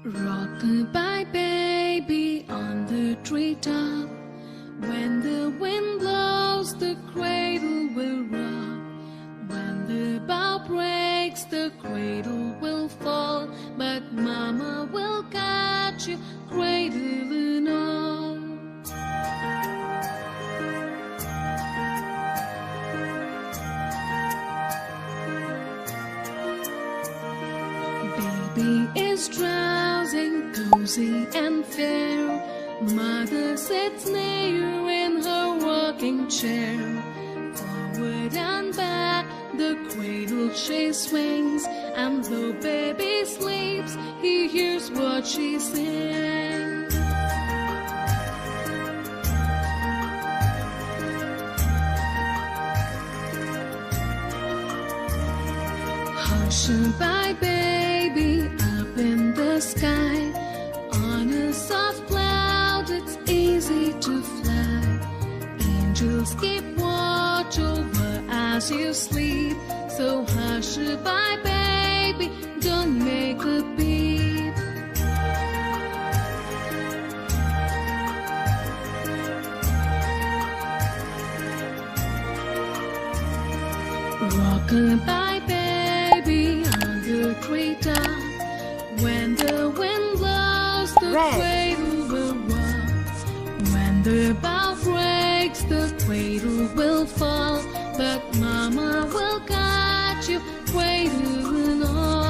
Rock-a-bye baby on the treetop. When the wind blows, the cradle will rock. When the bough breaks, the cradle will fall. But Mama will catch you, cradle and all. Baby is drowsing, cozy and fair. Mother sits near in her rocking chair. Forward and back, the cradle she swings. And though baby sleeps, he hears what she sings. Hush-a-bye baby up in the sky. On a soft cloud it's easy to fly. Angels keep watch over as you sleep. So hush-a-bye baby, don't make a peep. Rock-a-bye baby on the treetop. When the wind blows, the cradle will rock. When the bough breaks, the cradle will fall. But Mama will catch you, cradle and all.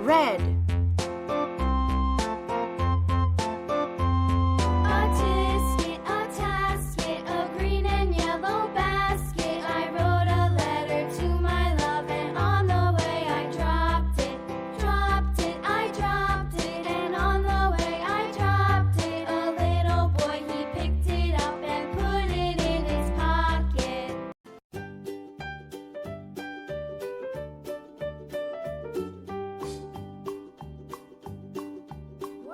Red. A tasket, a green and yellow basket. I wrote a letter to my love, and on the way I dropped it. I dropped it, and on the way I dropped it. A little boy, he picked it up and put it in his pocket.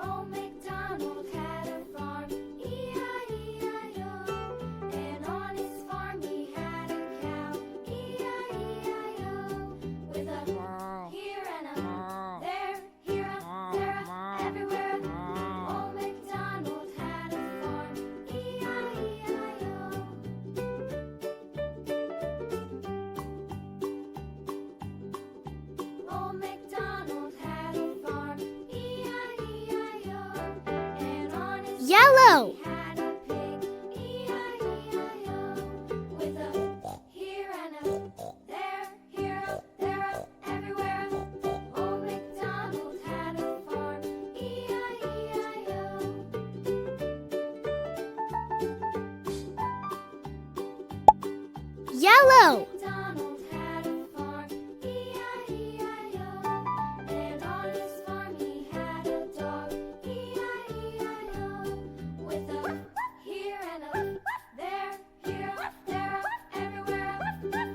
Old MacDonald had a farm, E-I-E-I-O. And on his farm he had a cow, E-I-E-I-O. With a here and a there, here a there, a everywhere. Old MacDonald had a farm, E-I-E-I-O. Old MacDonald had a farm, E-I-E-I-O. And on his Yellow. he had a pig, E-I-E-I-O. With a here and a there, here a there, a everywhere. Old MacDonald had a farm, E-I-E-I-O. Yellow. MacDonald had a farm, E-I-E-I-O. And on his farm he had a dog, E-I-E-I-O. With a here and a there, here a there, a everywhere.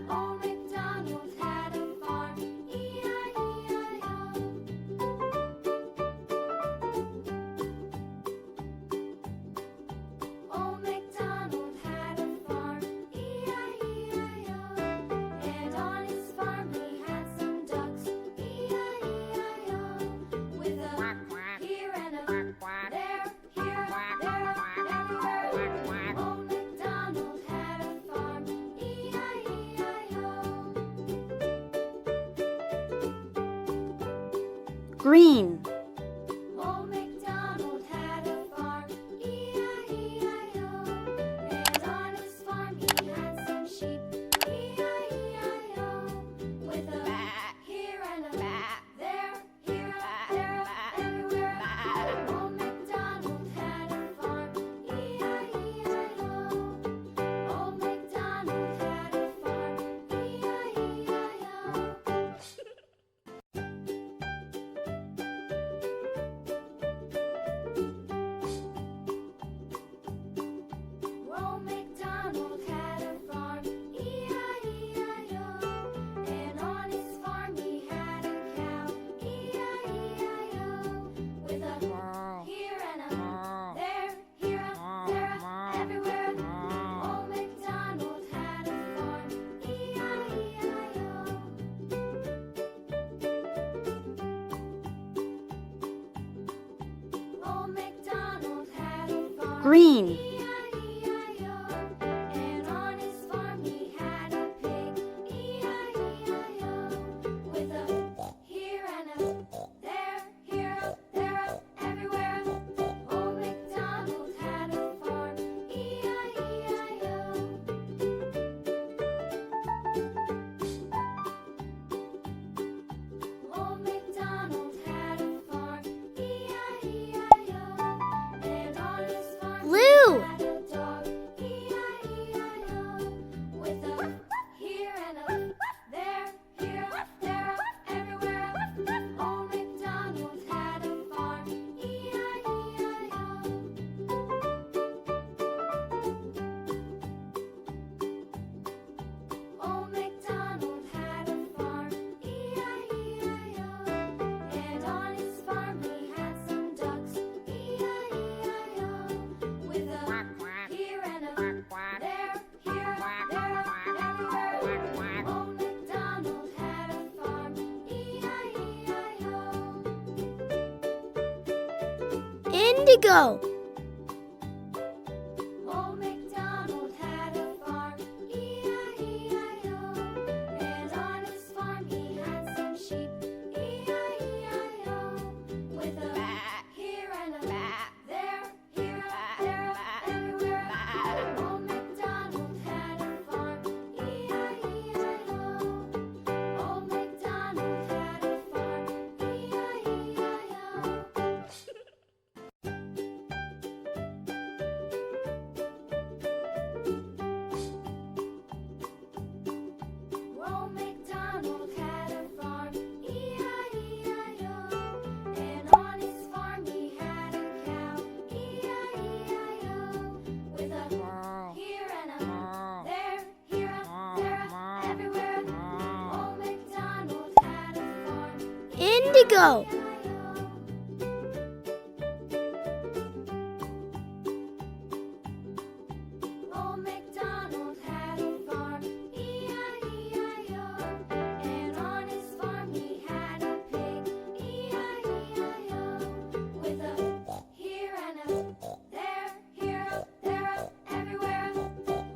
Old MacDonald had a farm, E-I-E-I-O. Old MacDonald had a farm, E-I-E-I-O. And on his farm he had some ducks, E-I-E-I-O. With a here and a there, here, there, everywhere. Old MacDonald had a farm, E-I-E-I-O. Green. Old MacDonald had a farm, E-I-E-I-O. And on his farm he had some sheep, E-I-E-I-O. With a here and a there, here, there, everywhere. Green. And on his farm he had a pig, E-I-E-I-O, with a here and a there, here, there, everywhere. Old MacDonald had a farm, E-I-E-I-O. Old MacDonald had a farm, E-I-E-I-O, and on his farm Blue. he had a dog, E-I-E-I-O, with a here and a there, here, there, everywhere. Old MacDonald had a farm, E-I-E-I-O. Old MacDonald had a farm, E-I-E-I-O, and on his farm he had some ducks, E-I-E-I-O, with a here and a there, here, there, everywhere. Old MacDonald had a farm, E-I-E-I-O. Indigo. Old MacDonald had a farm, E-I-E-I-O, and on his farm he had some sheep, E-I-E-I-O, with a here and a there, here, there, everywhere. Old MacDonald had a farm, E-I-E-I-O. Old MacDonald had a farm, E-I-E-I-O. Old MacDonald had a farm, E-I-E-I-O, and on his farm he had a cow, E-I-E-I-O, with a here and a there, here, there, everywhere. Old MacDonald had a farm, Indigo. E-I-E-I-O. Old MacDonald had a farm, E-I-E-I-O, and on his farm he had a pig, E-I-E-I-O, with a here and a there, here, there, everywhere.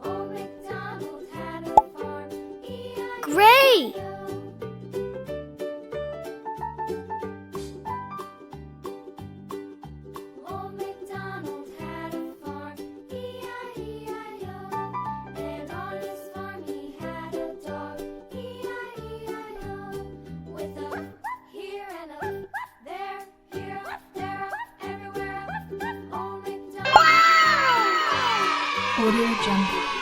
Old MacDonald had a farm, E-I-E-I-O. Gray. Old MacDonald had a farm, E-I-E-I-O, and on his farm he had a dog, E-I-E-I-O, with a here and a there, here, there, everywhere. Old MacDonald. Audio Jungle.